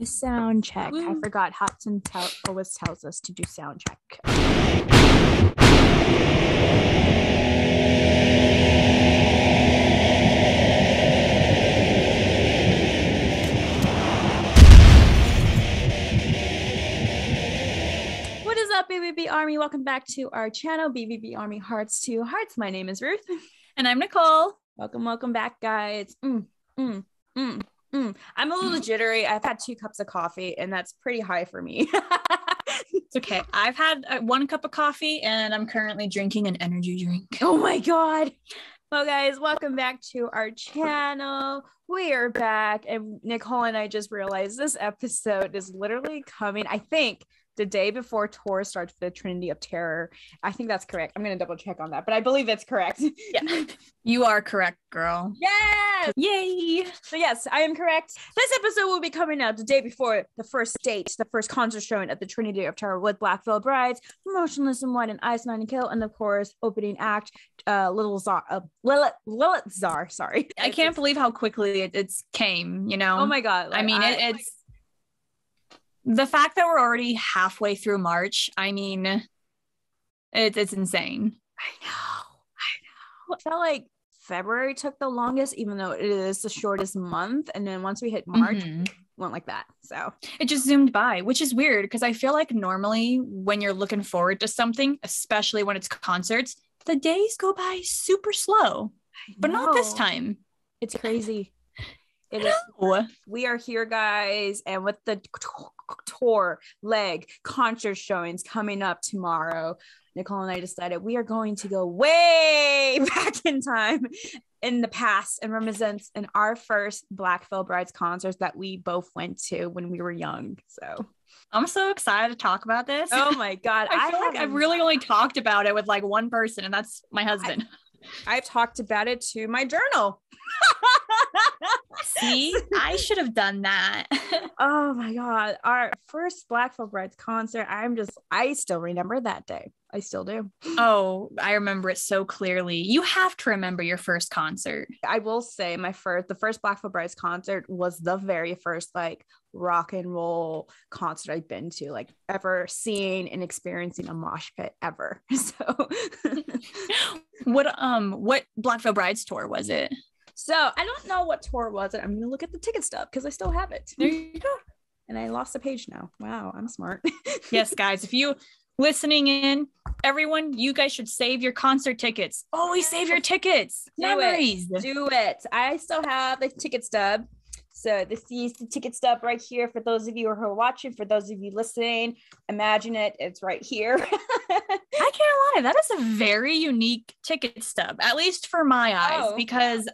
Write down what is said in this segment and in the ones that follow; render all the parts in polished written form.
Sound check. Woo. I forgot Hudson always tells us to do sound check. What is up, BVB Army? Welcome back to our channel, BVB Army Hearts to Hearts. My name is Ruth. And I'm Niccole. Welcome back, guys. I'm a little jittery. I've had 2 cups of coffee, and that's pretty high for me. It's okay. I've had 1 cup of coffee, and I'm currently drinking an energy drink. Oh my God. Well, guys, welcome back to our channel. We are back, and Niccole and I just realized this episode is literally coming, I think, the day before tour starts for the Trinity of Terror. I think that's correct. I'm going to double check on that, but I believe that's correct. Yeah, you are correct, girl. Yes! Yay! So yes, I am correct. This episode will be coming out the day before the first concert showing at the Trinity of Terror with Black Veil Brides, Motionless in White, and Ice Nine and Kill, and of course, opening act, Lilith Czar. Sorry, I can't believe how quickly it came. You know? Oh my God! Like, I mean, it's the fact that we're already halfway through March. I mean, it's insane. I know. I felt like February took the longest, even though it is the shortest month. And then once we hit March, went like that. So it just zoomed by, which is weird because I feel like normally when you're looking forward to something, especially when it's concerts, the days go by super slow. But not this time. It's crazy. It is. We are here, guys, and with the tour leg concert showings coming up tomorrow, Niccole and I decided we are going to go way back in time in the past and reminisce in our first Black Veil Brides concerts that we both went to when we were young. So I'm so excited to talk about this. Oh my God. I feel like I've really only talked about it with like one person, and that's my husband. I've talked about it to my journal. See, I should have done that. Oh my God. Our first Black Veil Brides concert. I still remember that day. I still do. Oh, I remember it so clearly. You have to remember your first concert. I will say the first Black Veil Brides concert was the very first like rock and roll concert I've been to, like ever seeing and experiencing a mosh pit ever. So what Black Veil Brides tour was it? So I don't know what tour was it. I'm gonna look at the ticket stub because I still have it. There you go. And I lost the page now. Wow, I'm smart. Yes, guys, if you listening in, everyone, you guys should save your concert tickets. Always save your tickets. Memories. Do it. I still have the ticket stub. So this is the ticket stub right here for those of you who are watching. For those of you listening, imagine it. It's right here. I can't lie. That is a very unique ticket stub, at least for my eyes, because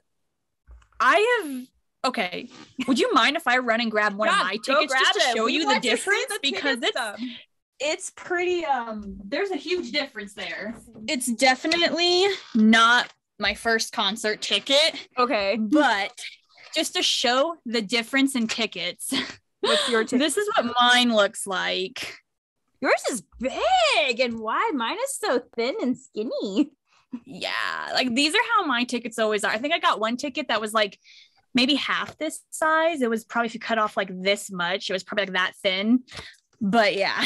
okay. Would you mind if I run and grab one of my tickets just to show you the difference? Because it's pretty, there's a huge difference there. It's definitely not my first concert ticket. Okay. But just to show the difference in tickets. What's your ticket? This is what mine looks like. Yours is big and wide. Mine is so thin and skinny. Yeah, like these are how my tickets always are. I think I got one ticket that was like maybe half this size. It was probably, if you cut off like this much, it was probably like that thin. But yeah, a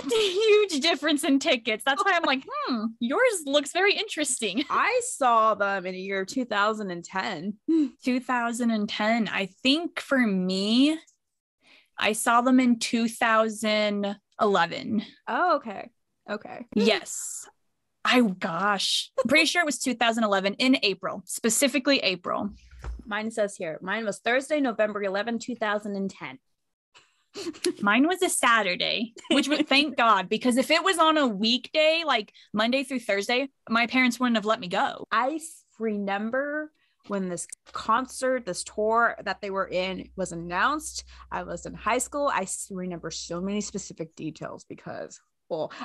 huge difference in tickets. That's why I'm like, yours looks very interesting. I saw them in the year 2010. 2010. I think for me, I saw them in 2011. Oh, okay. Yes. Gosh, I'm pretty sure it was 2011 in April, specifically April. Mine says here, mine was Thursday, November 11, 2010. Mine was a Saturday, which would thank God, because if it was on a weekday, like Monday through Thursday, my parents wouldn't have let me go. I remember when this tour that they were in was announced. I was in high school. I remember so many specific details because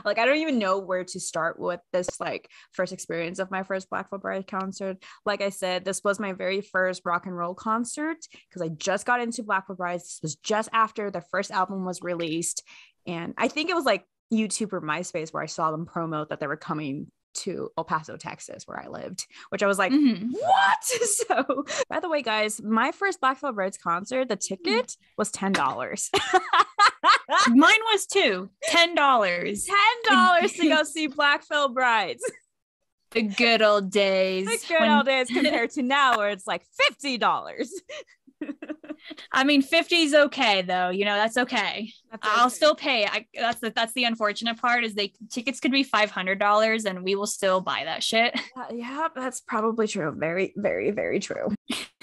like I don't even know where to start with this like first experience of my first Black Veil Bride concert. Like I said, this was my very first rock and roll concert because I just got into Black Veil Brides. This was just after the first album was released, and I think it was like YouTube or MySpace where I saw them promote that they were coming to El Paso, Texas, where I lived, which I was like, what? So, by the way, guys, my first Black Veil Brides concert, the ticket was $10. Mine was too. $10. $10 to go see Black Veil Brides. The good old days. The good old days compared to now where it's like $50. I mean, 50 is okay though. You know, that's okay. I'll still pay. That's the unfortunate part is tickets could be $500 and we will still buy that shit. Yeah, that's probably true. Very, very, very true.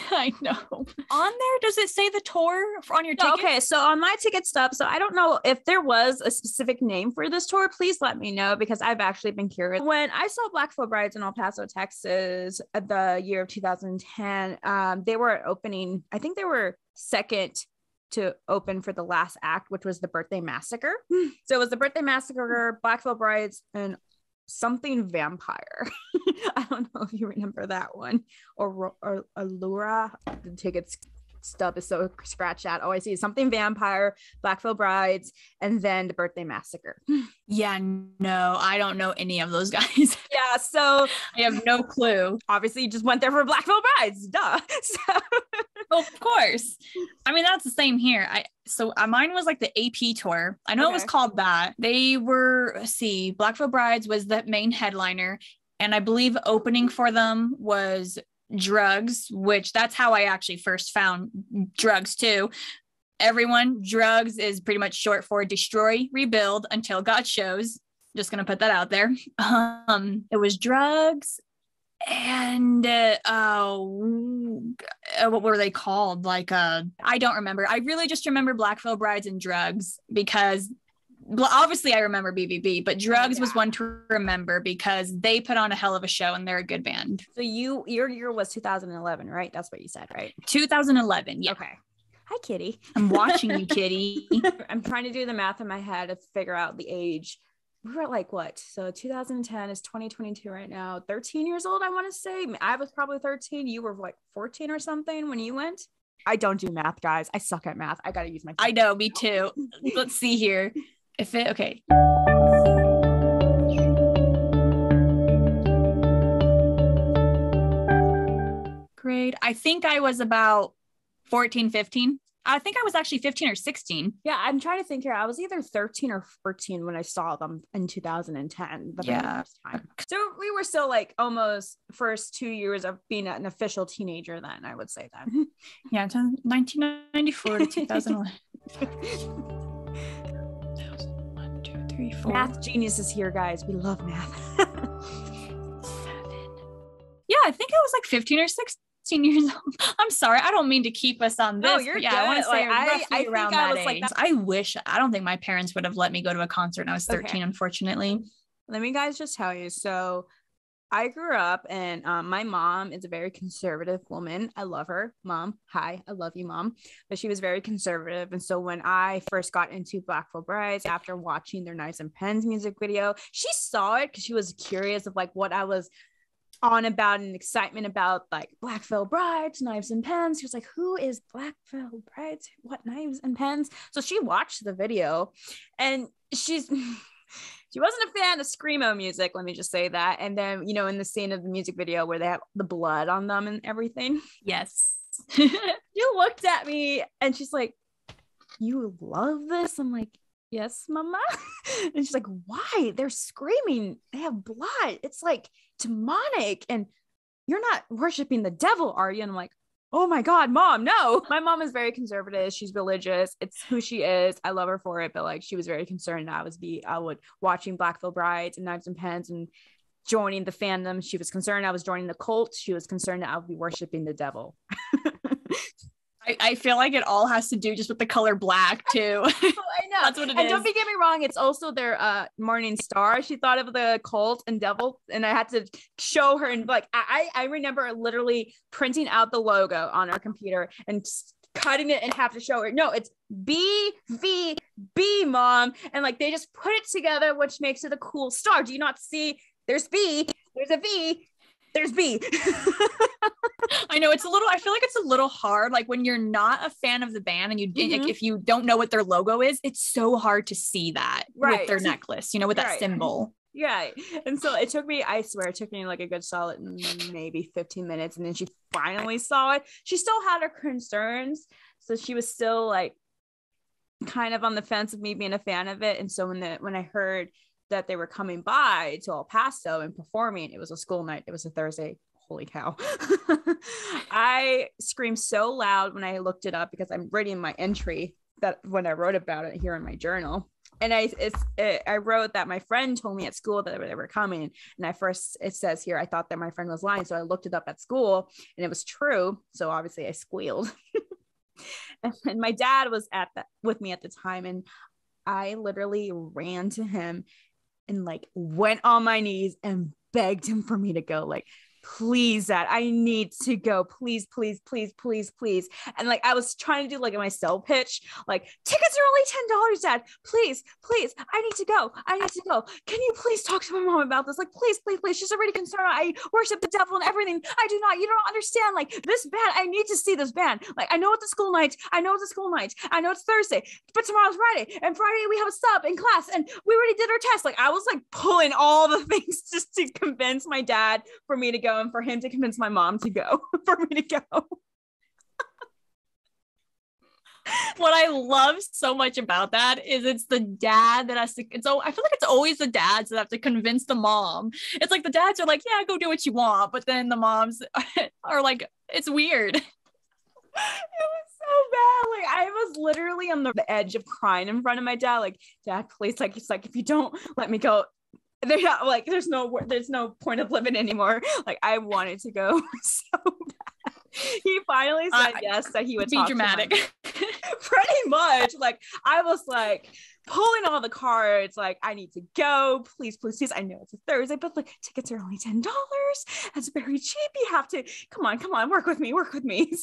I know. On there, does it say the tour on your ticket? Okay, so on my ticket stub, so I don't know if there was a specific name for this tour. Please let me know because I've actually been curious. When I saw Black Veil Brides in El Paso, Texas, the year of 2010, they were opening. I think they were second to open for the last act, which was the Birthday Massacre. So it was the Birthday Massacre, Black Veil Brides, and something vampire. I don't know if you remember that one, or Allura. The ticket stub is so scratched out. Oh, I see something vampire, Black Veil Brides, and then the Birthday Massacre. Yeah, no, I don't know any of those guys. Yeah, so I have no clue. Obviously, you just went there for Black Veil Brides, duh. So. Well, of course. I mean, that's the same here. Mine was like the AP tour. I know it was called that. They were, Black Veil Brides was the main headliner. And I believe opening for them was Drugs, which that's how I actually first found Drugs too. Everyone, Drugs is pretty much short for Destroy, Rebuild Until God Shows. Just going to put that out there. It was Drugs. And what were they called? I don't remember. I really just remember Black Veil Brides and Drugs because obviously I remember BVB, but Drugs was one to remember because they put on a hell of a show and they're a good band. So your year was 2011, right? That's what you said, right? 2011. Yeah. Okay. Hi, Kitty. I'm watching you, Kitty. I'm trying to do the math in my head to figure out the age. We were like what? So 2010 is 2022 right now. 13 years old, I want to say. I was probably 13. You were like 14 or something when you went. I don't do math, guys. I suck at math. I got to use my. I know, me too. Let's see here. Okay. Grade. I think I was about 14, 15. I think I was actually 15 or 16. Yeah, I'm trying to think here. I was either 13 or 14 when I saw them in 2010. The very first time. So we were still like almost first 2 years of being an official teenager then, I would say then. Yeah, 1994 to 2011. 1, 2, 3, 4. Math geniuses here, guys. We love math. 7. Yeah, I think I was like 15 or 16 years old. I'm sorry, I don't mean to keep us on this. No, you're good. I want to say I around think I that was like age. I don't think my parents would have let me go to a concert when I was 13, unfortunately. Let me guys just tell you. So I grew up and my mom is a very conservative woman. I love her. Mom, hi, I love you, Mom. But she was very conservative. And so when I first got into Black Veil Brides after watching their Knives and Pens music video, she saw it because she was curious of like what I was on about and excitement about, like Black Veil Brides, Knives and Pens. She was like, who is Black Veil Brides? What Knives and Pens? So she watched the video and she wasn't a fan of screamo music, let me just say that. And then, in the scene of the music video where they have the blood on them and everything. Yes. She looked at me and she's like, you love this? I'm like, yes, Mama. And she's like, why? They're screaming. They have blood. It's like demonic. And you're not worshiping the devil, are you? And I'm like, oh my God, Mom, no. My mom is very conservative. She's religious. It's who she is. I love her for it. But like, she was very concerned that I would watching Black Veil Brides and Knives and Pens and joining the fandom. She was concerned I was joining the cult. She was concerned that I would be worshiping the devil. I feel like it all has to do just with the color black too. I know. That's what it is. And don't get me wrong, it's also their morning star. She thought of the cult and devil, and I had to show her. And like I remember literally printing out the logo on our computer and cutting it and have to show her. No, it's BVB, Mom. And like they just put it together, which makes it a cool star. Do you not see? There's B, there's a V. There's B. I know I feel like it's a little hard. Like when you're not a fan of the band and if you don't know what their logo is, it's so hard to see that with their necklace, with that symbol. Yeah. And so it took me, I swear, it took me like a good solid maybe 15 minutes. And then she finally saw it. She still had her concerns. So she was still like kind of on the fence of me being a fan of it. And so when I heard that they were coming by to El Paso and performing, it was a school night. It was a Thursday. Holy cow. I screamed so loud when I looked it up because I'm reading my entry that when I wrote about it here in my journal. And I wrote that my friend told me at school that they were coming. And it says here, I thought that my friend was lying. So I looked it up at school and it was true. So obviously I squealed. And my dad was with me at the time. And I literally ran to him and like went on my knees and begged him for me to go. Like, please, Dad, I need to go. Please, please, please, please, please. And like, I was trying to do like my sell pitch, like tickets are only $10, Dad. Please, please, I need to go. I need to go. Can you please talk to my mom about this? Like, please, please, please. She's already concerned. I worship the devil and everything. I do not, you don't understand. Like this band, I need to see this band. Like, I know it's a school night. I know it's Thursday, but tomorrow's Friday. And Friday we have a sub in class and we already did our test. Like I was like pulling all the things just to convince my dad for me to go. And for him to convince my mom to go, for me to go. What I love so much about that is it's the dad that has to, I feel like it's always the dads that have to convince the mom. It's like the dads are like, yeah, go do what you want. But then the moms are like, it's weird. It was so bad. Like I was literally on the edge of crying in front of my dad. Like, Dad, please, like, it's like, if you don't let me go, there's no point of living anymore. Like I wanted to go so bad. He finally said yes, that he would be dramatic. Pretty much. Like I was like pulling all the cards, like I need to go, please, please, please. I know it's a Thursday, but like tickets are only $10. That's very cheap. You have to come on, work with me.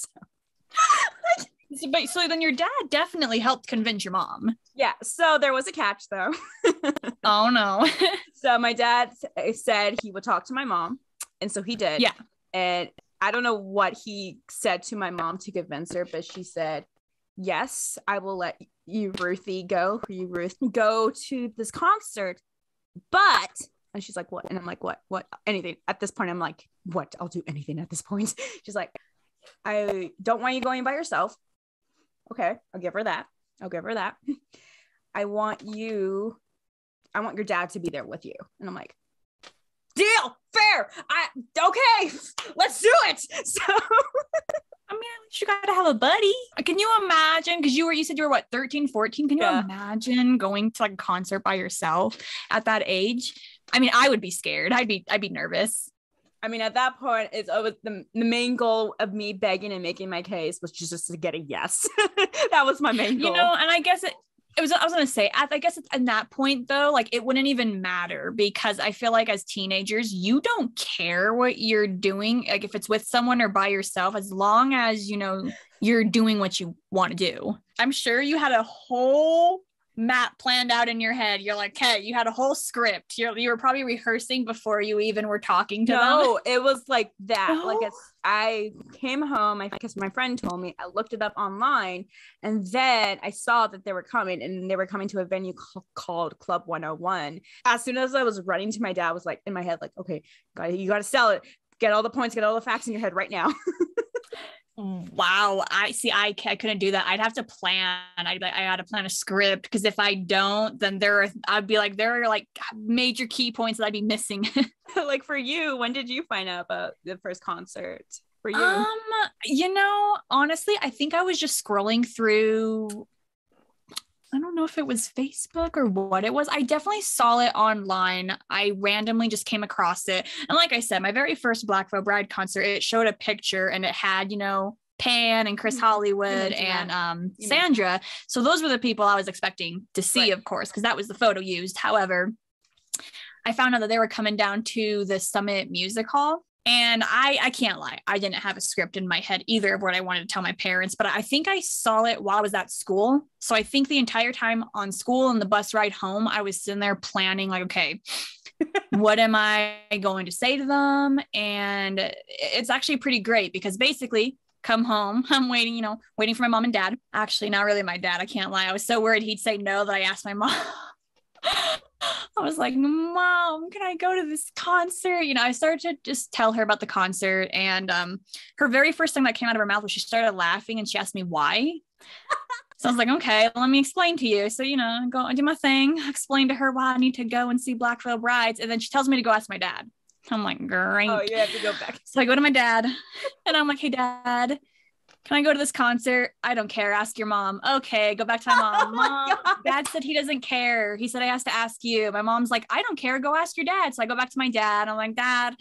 So then your dad definitely helped convince your mom. Yeah. So there was a catch though. Oh no. So my dad said he would talk to my mom. And so he did. Yeah. And I don't know what he said to my mom to convince her, but she said, yes, I will let you, Ruth, go to this concert. But, and she's like, what? And I'm like, what? Anything. At this point, I'm like, what? I'll do anything at this point. She's like, I don't want you going by yourself. Okay, I'll give her that. I want your dad to be there with you. And I'm like, deal, fair. Okay, let's do it. So I mean, you gotta have a buddy. Can you imagine? Because you said you were what, 13, 14? Can you imagine going to like a concert by yourself at that age? I mean, I would be scared. I'd be nervous. I mean, at that point, it's always the main goal of me begging and making my case was just to get a yes. That was my main goal. And I guess I was going to say, I guess at that point, though, like it wouldn't even matter because I feel like as teenagers, you don't care what you're doing. Like if it's with someone or by yourself, as long as, you're doing what you want to do. I'm sure you had a whole map planned out in your head. You're like, hey, you had a whole script. You were probably rehearsing before you even were talking to them. No, it was like that. Like I came home, because my friend told me, I looked it up online, and then I saw that they were coming, and they were coming to a venue called Club 101. As soon as I was running to my dad, I was like in my head, like, okay, you got to sell it. Get all the points, get all the facts in your head right now. Wow. I couldn't do that. I'd have to plan. I had to plan a script because if I don't, then there are like major key points that I'd be missing. Like for you, when did you find out about the first concert for you? Honestly, I think I was just scrolling through, I don't know if it was Facebook or what it was. I definitely saw it online. I randomly just came across it. And like I said, my very first Black Veil Bride concert, it showed a picture and it had, Pan and Chris Hollywood and Sandra. So those were the people I was expecting to see, of course, because that was the photo used. However, I found out that they were coming down to the Summit Music Hall. And I can't lie, I didn't have a script in my head either of what I wanted to tell my parents, but I think I saw it while I was at school. So I think the entire time on school and the bus ride home, I was sitting there planning like, okay, what am I going to say to them? And it's actually pretty great because basically come home, I'm waiting for my mom and dad. Actually, not really my dad, I can't lie. I was so worried he'd say no that I asked my mom. I was like, Mom, can I go to this concert? You know, I started to just tell her about the concert. And her very first thing that came out of her mouth was she started laughing and she asked me why. So I was like, okay, let me explain to you. So, you know, go and do my thing, explain to her why I need to go and see Black Veil Brides. And then she tells me to go ask my dad. I'm like, great. Oh, you have to go back. So I go to my dad and I'm like, hey, Dad, can I go to this concert? I don't care. Ask your mom. Okay, go back to my mom. Mom, Dad said he doesn't care. He said I has to ask you. My mom's like, I don't care. Go ask your dad. So I go back to my dad. I'm like, Dad,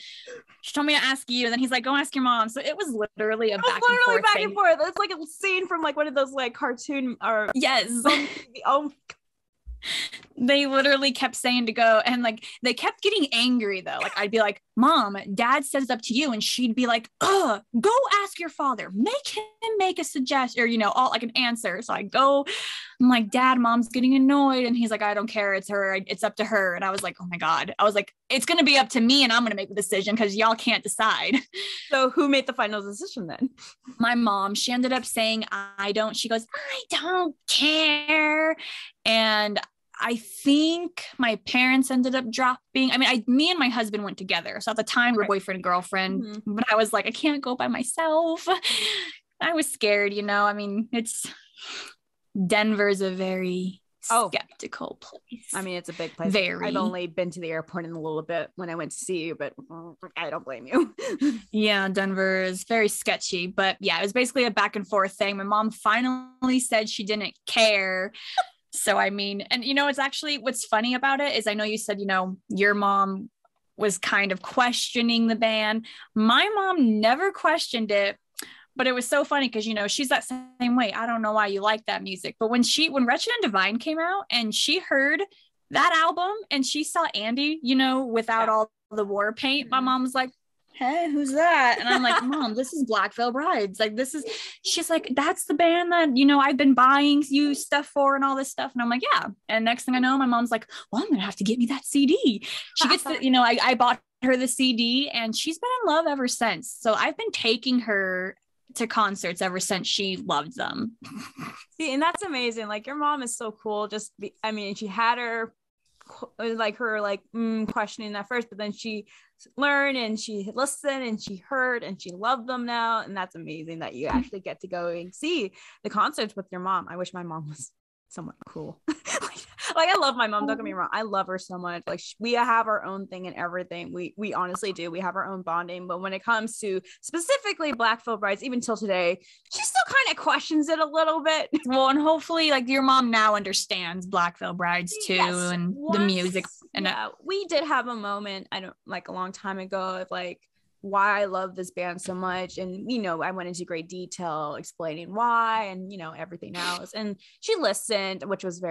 she told me to ask you. And then he's like, go ask your mom. So it was literally a back and forth. It's like a scene from like one of those like cartoon or yes. Oh, they literally kept saying to go, and like they kept getting angry though. Like I'd be like, Mom, Dad says it's up to you, and she'd be like, go ask your father, make him make a suggestion, or you know, all like an answer. So I go, I'm like, Dad, Mom's getting annoyed, and he's like, I don't care, it's her, it's up to her. And I was like, oh my God, I was like, it's gonna be up to me, and I'm gonna make the decision because y'all can't decide. So who made the final decision then? My mom. She ended up saying, she goes, I don't care. And I think my parents ended up dropping. I mean, me and my husband went together. So at the time we were boyfriend and girlfriend, but I was like, I can't go by myself. I was scared, you know, I mean, Denver's a very skeptical place. I mean, it's a big place. I've only been to the airport in a little bit when I went to see you, but I don't blame you. Yeah, Denver is very sketchy, but yeah, it was basically a back and forth thing. My mom finally said she didn't care. So, I mean, and you know, it's actually, what's funny about it is I know you said, you know, your mom was kind of questioning the band. My mom never questioned it, but it was so funny because, you know, she's that same way. I don't know why you like that music. But when Wretched and Divine came out and she heard that album and she saw Andy, you know, without all the war paint, my mom was like, hey, who's that? And I'm like, Mom, this is Black Veil Brides. Like, she's like, that's the band that, you know, I've been buying you stuff for and all this stuff. And I'm like, yeah. And next thing I know, my mom's like, well, I'm going to have to get me that CD. She gets the, you know, I bought her the CD and she's been in love ever since. So I've been taking her to concerts ever since she loved them. See, and that's amazing. Like, your mom is so cool. I mean, she had her questioning at first, but then she learned and she listened and she heard and she loved them now. And that's amazing that you actually get to go and see the concerts with your mom. I wish my mom was somewhat cool. like I love my mom, don't get me wrong, I love her so much. Like, we have our own thing and everything. We honestly do. We have our own bonding, but when it comes to specifically Black Veil Brides, even till today, she still kind of questions it a little bit. Well, and hopefully like your mom now understands Black Veil Brides too. Yes, and the music. And we did have a moment, a long time ago, of like why I love this band so much. And, you know, I went into great detail explaining why and, you know, everything else. And she listened, which was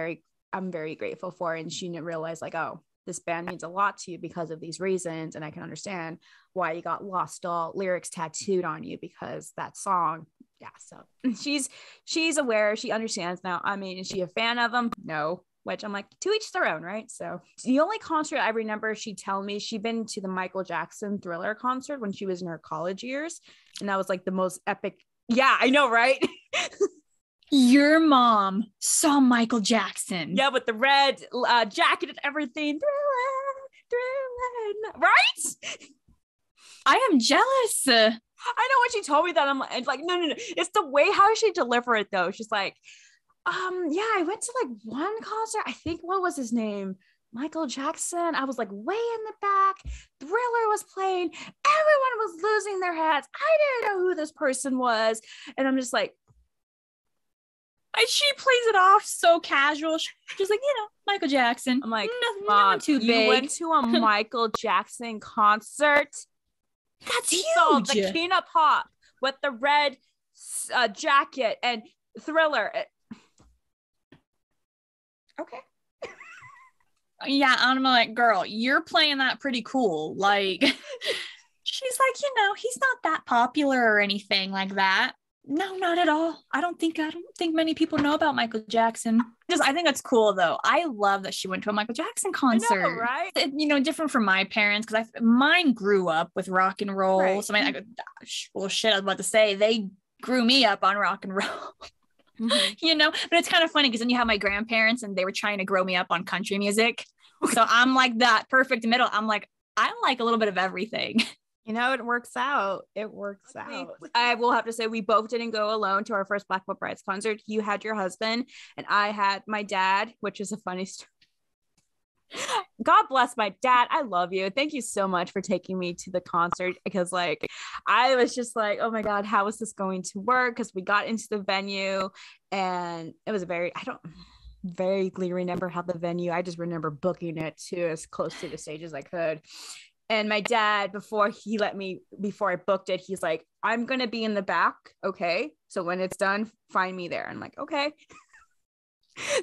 I'm very grateful for. And she didn't realize like, oh, this band means a lot to you because of these reasons. And I can understand why you got Lost Doll lyrics tattooed on you because that song. Yeah. So she's aware. She understands now. I mean, is she a fan of them? No. Which I'm like, to each their own, right? So the only concert I remember she'd tell me, she'd been to the Michael Jackson Thriller concert when she was in her college years. And that was like the most epic. Yeah, I know, right? Your mom saw Michael Jackson. Yeah, with the red jacket and everything. Thriller, right? I am jealous. I know when she told me that, I'm like, no. It's the way how she delivered it though. She's like, yeah, I went to like one concert. I think, what was his name? Michael Jackson. I was like way in the back. Thriller was playing. Everyone was losing their heads. I didn't know who this person was. And I'm just like, and she plays it off so casual. She's like, you know, Michael Jackson. I'm like, nothing too big. You went to a Michael Jackson concert? That's huge. So the Peanut Pop with the red jacket and Thriller. Okay. Yeah, I'm like, girl, you're playing that pretty cool. Like, she's like, you know, he's not that popular or anything like that. No, not at all. I don't think many people know about Michael Jackson. I think that's cool though. I love that she went to a Michael Jackson concert. I know, right? You know, different from my parents because mine grew up with rock and roll. Right. So I mean, I was about to say they grew me up on rock and roll. Mm-hmm. You know, but it's kind of funny because then you have my grandparents and they were trying to grow me up on country music. So I'm like that perfect middle. I'm like, I like a little bit of everything. You know, it works out. It works out. I will have to say, we both didn't go alone to our first Black Veil Brides concert. You had your husband and I had my dad, which is a funny story. God bless my dad. I love you. Thank you so much for taking me to the concert, because like I was just like, oh my God, how is this going to work? Because we got into the venue and it was I don't vaguely remember how the venue, I just remember booking it to as close to the stage as I could. And my dad, before I booked it, he's like, I'm going to be in the back. Okay. So when it's done, find me there. I'm like, okay.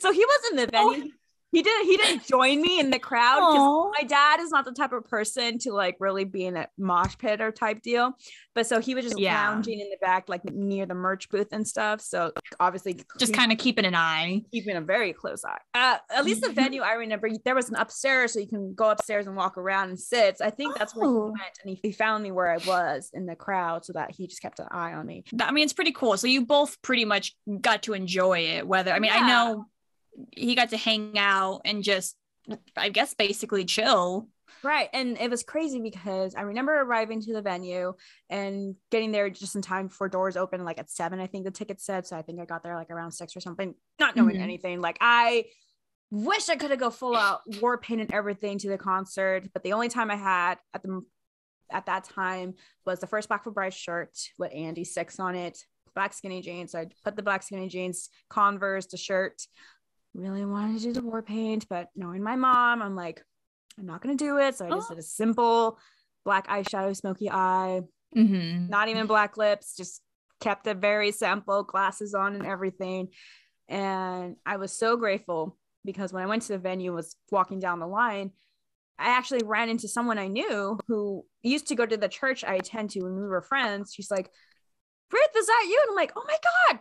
So he was in the venue. Oh. He didn't join me in the crowd because my dad is not the type of person to like really be in a mosh pit or type deal. But so he was just lounging in the back, like near the merch booth and stuff. So obviously just kind of keeping a very close eye. At least the venue, I remember there was an upstairs, so you can go upstairs and walk around and sit. So I think that's where he went, and he found me where I was in the crowd, so that he just kept an eye on me. I mean, it's pretty cool. So you both pretty much got to enjoy it. I know he got to hang out and just, I guess, basically chill. Right. And it was crazy because I remember arriving to the venue and getting there just in time before doors open, like at 7, I think the ticket said. So I think I got there like around 6 or something, not knowing anything. Like I wish I could have go full out war paint and everything to the concert. But the only time I had at that time was the first Black Veil Bride shirt with Andy 6 on it, black skinny jeans. So I put the black skinny jeans, Converse, the shirt. Really wanted to do the war paint, but knowing my mom, I'm like, I'm not gonna do it. So I just did a simple black eyeshadow, smoky eye, not even black lips, just kept it very simple, glasses on and everything. And I was so grateful because when I went to the venue, was walking down the line, I actually ran into someone I knew who used to go to the church I attend to when we were friends. She's like, Ruth, is that you? And I'm like, oh my God,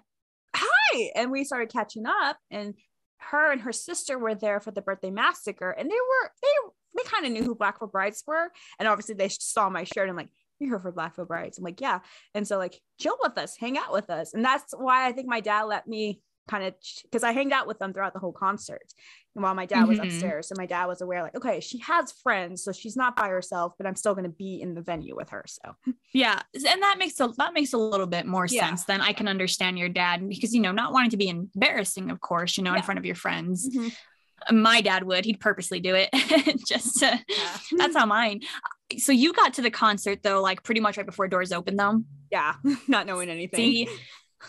hi. And we started catching up, and her and her sister were there for the birthday massacre, and they kind of knew who Black Veil Brides were, and obviously they saw my shirt and like, you're here for Black Veil Brides. I'm like, yeah. And so like, chill with us, hang out with us. And that's why I think my dad let me kind of, because I hanged out with them throughout the whole concert, and while my dad was upstairs, so my dad was aware, like, okay, she has friends, so she's not by herself, but I'm still going to be in the venue with her. So yeah, and that makes a little bit more sense. Then I can understand your dad, because not wanting to be embarrassing, of course, in front of your friends. My dad he'd purposely do it just to, that's how mine. So you got to the concert though, like pretty much right before doors opened though. Yeah, not knowing anything. See,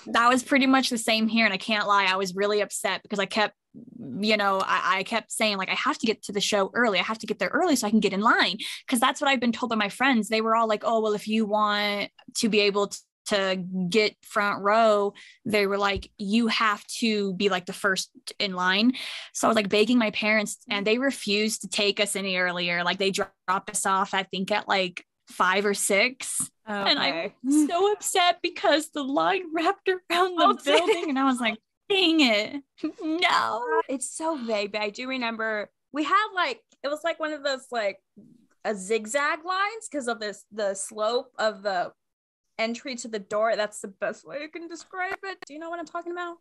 that was pretty much the same here. And I can't lie, I was really upset because I kept, I kept saying like, I have to get to the show early. I have to get there early so I can get in line. Cause that's what I've been told by my friends. They were all like, oh, well, if you want to be able to get front row, they were like, you have to be like the first in line. So I was like begging my parents, and they refused to take us any earlier. Like they dropped us off, I think at like 5 or 6. Okay. And I'm so upset because the line wrapped around the building, and I was like, dang it. No. It's so vague, but I do remember we had like, it was like one of those like a zigzag lines because of the slope of the entry to the door. That's the best way I can describe it. Do you know what I'm talking about?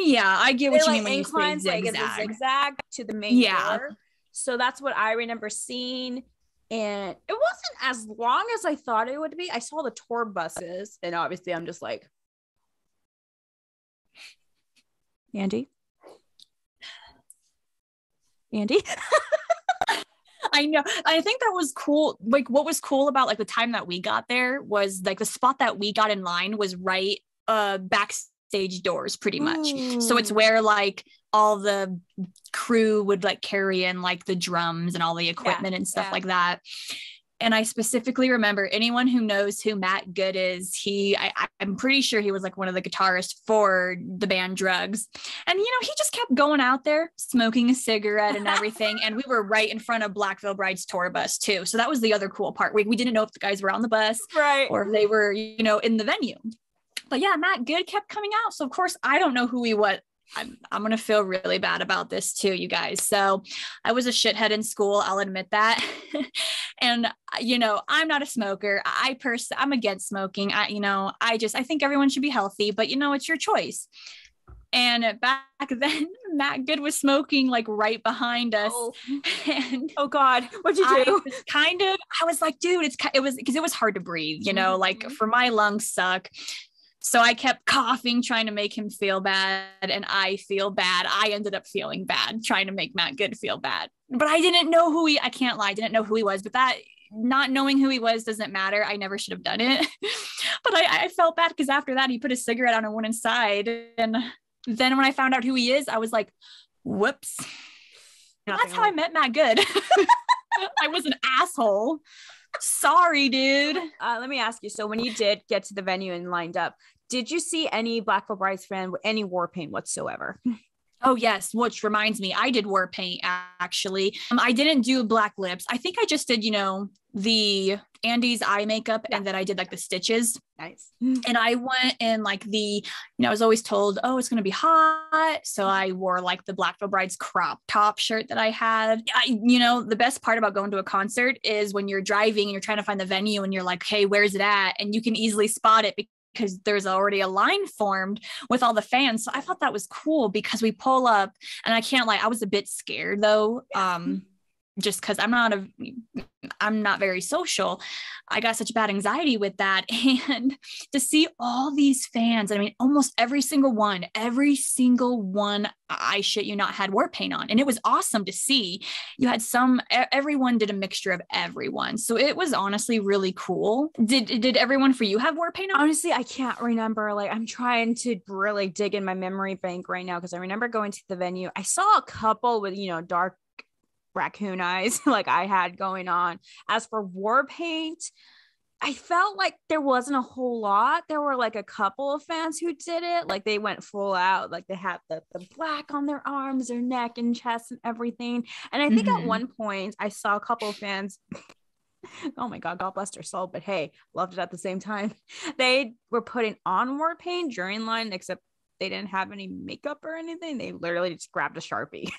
Yeah, I get what you mean when you say zigzag. Like a zigzag to the main door. So that's what I remember seeing. And it wasn't as long as I thought it would be. I saw the tour buses, and obviously I'm just like, Andy? I know. I think that was cool. Like what was cool about like the time that we got there was like the spot that we got in line was right backstage doors pretty much. So it's where like all the crew would like carry in like the drums and all the equipment and stuff like that. And I specifically remember, anyone who knows who Matt Good is, I'm pretty sure he was like one of the guitarists for the band Drugs. And, he just kept going out there smoking a cigarette and everything. And we were right in front of Black Veil Bride's tour bus too. So that was the other cool part. We didn't know if the guys were on the bus or if they were, in the venue. But yeah, Matt Good kept coming out. So of course, I don't know who he was. I'm going to feel really bad about this too, you guys. So I was a shithead in school. I'll admit that. And, I'm not a smoker. I'm against smoking. I think everyone should be healthy, but it's your choice. And back then, Matt Good was smoking like right behind us. Oh, and oh God, what'd you do? I was like, dude, it was because it was hard to breathe, you know, like for my lungs suck. So I kept coughing, trying to make him feel bad. And I feel bad. I ended up feeling bad, trying to make Matt Good feel bad. But I didn't know I can't lie, I didn't know who he was. But that, not knowing who he was doesn't matter. I never should have done it. But I felt bad because after that, he put a cigarette on and went inside. And then when I found out who he is, I was like, whoops. That's how I met Matt Good. I was an asshole. Sorry, dude. Let me ask you. So when you did get to the venue and lined up, did you see any Black Veil Brides fan with any war paint whatsoever? Oh, yes. Which reminds me, I did war paint, actually. I didn't do black lips. I think I just did, you know, the Andy's eye makeup, and then I did like the stitches. Nice. And I went in like I was always told, oh, it's going to be hot. So I wore like the Black Veil Brides crop top shirt that I had. You know, the best part about going to a concert is when you're driving and you're trying to find the venue and you're like, hey, where's it at? And you can easily spot it because there's already a line formed with all the fans. So I thought that was cool because we pull up, and I can't lie, I was a bit scared though. Just because I'm not very social. I got such bad anxiety with that. And to see all these fans, I mean, almost every single one, I shit you not, had war paint on. And it was awesome to see. You had everyone did a mixture of everyone. So it was honestly really cool. Did everyone for you have war paint on? Honestly, I can't remember. Like, I'm trying to really dig in my memory bank right now because I remember going to the venue. I saw a couple with, you know, dark raccoon eyes like I had going on. As for war paint, I felt like there wasn't a whole lot. There were like a couple of fans who did it. Like they went full out. Like they had the black on their arms, their neck and chest and everything. And I think at one point I saw a couple of fans oh my God, God bless their soul. But hey, loved it at the same time. They were putting on war paint during line, except they didn't have any makeup or anything. They literally just grabbed a Sharpie.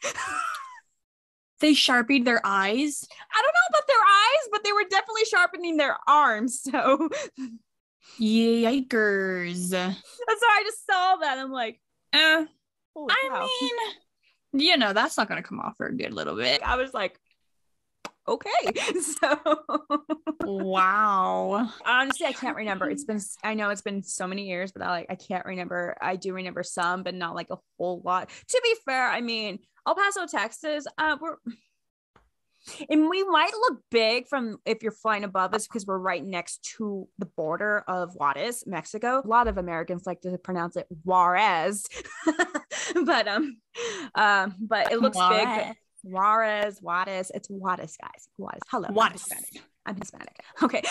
They Sharpied their eyes? I don't know about their eyes, but they were definitely sharpening their arms. So yikers. That's why I just saw that. I'm like, I mean, you know, that's not going to come off for a good little bit. I was like, okay. So wow. Honestly, I can't remember. I know it's been so many years, but I can't remember. I do remember some, but not like a whole lot. To be fair, I mean, El Paso, Texas, and we might look big from if you're flying above us because we're right next to the border of Juarez, Mexico. A lot of Americans like to pronounce it Juarez, but it looks big. Juarez, it's Juarez, guys. Juarez. Hello, Juarez. I'm Hispanic. Okay,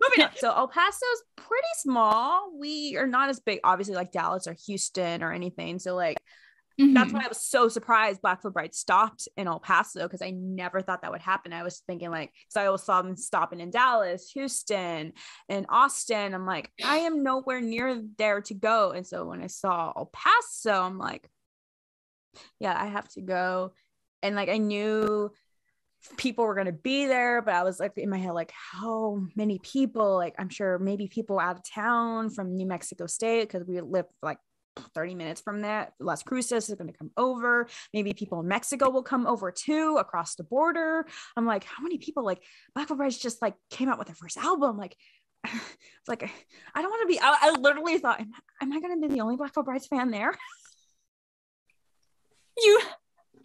moving on. So El Paso's pretty small. We are not as big, obviously, like Dallas or Houston or anything. So like. That's why I was so surprised Black Veil Brides stopped in El Paso because I never thought that would happen. I was thinking like, so I always saw them stopping in Dallas, Houston, and Austin. I'm like, I am nowhere near there to go. And so when I saw El Paso, I'm like, yeah, I have to go. And like, I knew people were going to be there, but I was like in my head, like how many people, like I'm sure maybe people out of town from New Mexico State, because we live like 30 minutes from that. Las Cruces is going to come over. Maybe people in Mexico will come over too, across the border. I'm like, how many people? Like Black Veil Brides just like came out with their first album. Like, it's like, I don't want to be, I literally thought, am I going to be the only Black Veil Brides fan there?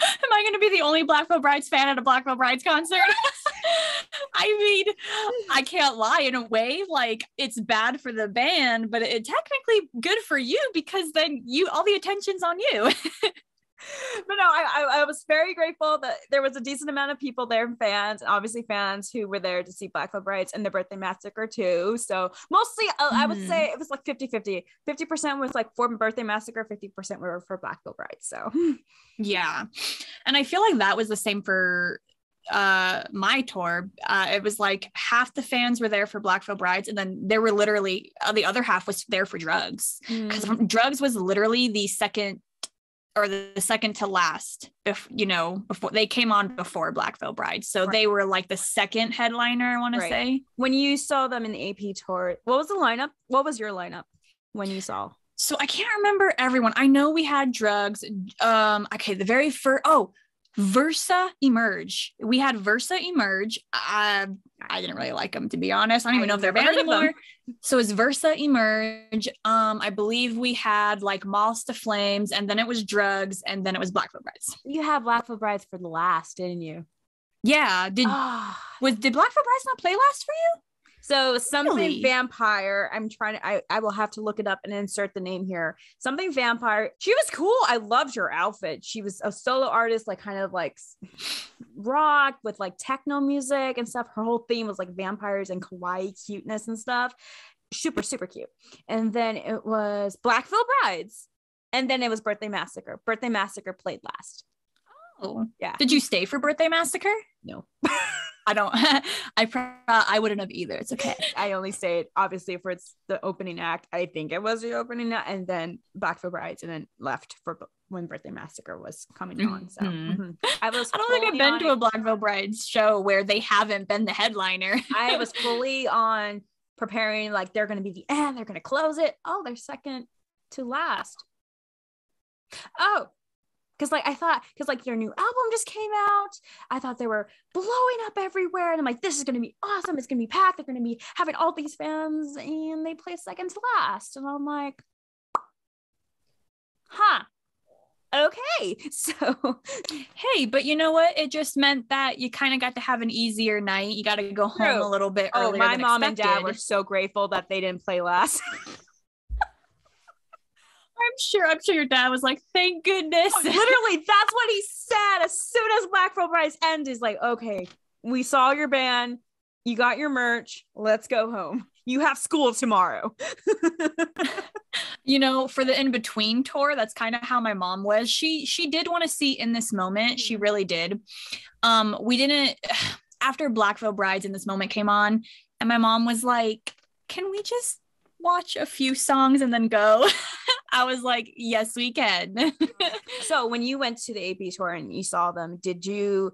Am I going to be the only Black Veil Brides fan at a Black Veil Brides concert? I mean, I can't lie, in a way, like it's bad for the band, but it's technically good for you because then all the attention's on you. But no, I was very grateful that there was a decent amount of people there, fans, and obviously fans who were there to see Black Veil Brides and the Birthday Massacre too. So mostly I would say it was like 50-50. 50% was like for Birthday Massacre, 50% were for Black Veil Brides. So yeah. And I feel like that was the same for my tour. It was like half the fans were there for Black Veil Brides, and then there were literally the other half was there for Drugs, because Drugs was literally the second to last, before they came on before Black Veil Brides. So they were like the second headliner, I want to say. When you saw them in the AP tour, what was the lineup? What was your lineup when you saw? So I can't remember everyone. I know we had drugs. Okay, the very first, Versa Emerge. We had Versa Emerge. I didn't really like them, to be honest. I don't even know if they're banned anymore. So it's Versa Emerge. I believe we had like Moths to Flames, and then it was drugs, and then it was Blackfoot Brides. You had Blackfoot Brides for the last, didn't you? Yeah. Did Blackfoot Brides not play last for you? So something Really? vampire. I will have to look it up and insert the name here. Something vampire. She was cool. I loved her outfit. She was a solo artist, like kind of like rock with like techno music and stuff. Her whole theme was like vampires and kawaii cuteness and stuff. Super, super cute. And then it was Blackfoot Brides. And then it was Birthday Massacre. Birthday Massacre played last. Oh, yeah. Did you stay for Birthday Massacre? No. I don't. I wouldn't have either. It's okay. I only stayed obviously for it's the opening act. I think it was the opening act, and then Blackfoot Brides, and then left for when Birthday Massacre was coming on. So I don't think I've been to a Blackfoot Brides show where they haven't been the headliner. I was fully on preparing, like they're going to be the end. They're going to close it. Oh, they're second to last. Oh. Because like I thought, because like their new album just came out, I thought they were blowing up everywhere, and I'm like, this is going to be awesome. It's going to be packed. They're going to be having all these fans, and they play second to last, and I'm like, okay. So hey, but you know what? It just meant that you kind of got to have an easier night. You got to go home a little bit earlier. My mom and dad were so grateful that they didn't play last. I'm sure your dad was like, thank goodness. Literally, that's what he said. As soon as Blackfoot Brides ended, he's like, okay, we saw your band. You got your merch. Let's go home. You have school tomorrow. You know, for the in-between tour, that's kind of how my mom was. She did want to see In This Moment. She really did. We didn't, after Blackfoot Brides In This Moment came on, and my mom was like, can we just watch a few songs and then go? I was like, yes, we can. So when you went to the AP tour and you saw them, did you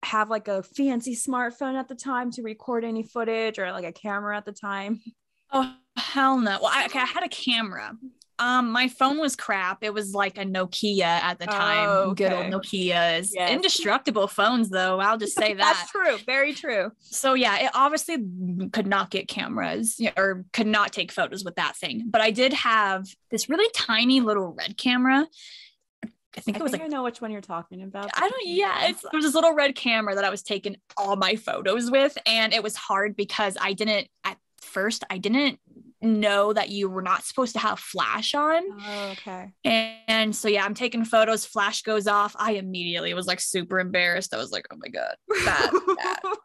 have like a fancy smartphone at the time to record any footage, or like a camera at the time? Oh, hell no. Well, I had a camera. My phone was crap. It was like a Nokia at the time. Okay. Good old Nokias. Yes. Indestructible phones, though. I'll just say that. That's true. Very true. So yeah, it obviously could not get cameras or could not take photos with that thing. But I did have this really tiny little red camera. I know which one you're talking about. It was this little red camera that I was taking all my photos with. And it was hard because at first I didn't know that you were not supposed to have flash on. Oh, okay. And so yeah, I'm taking photos, flash goes off. I immediately was like super embarrassed. I was like, oh my God, bad.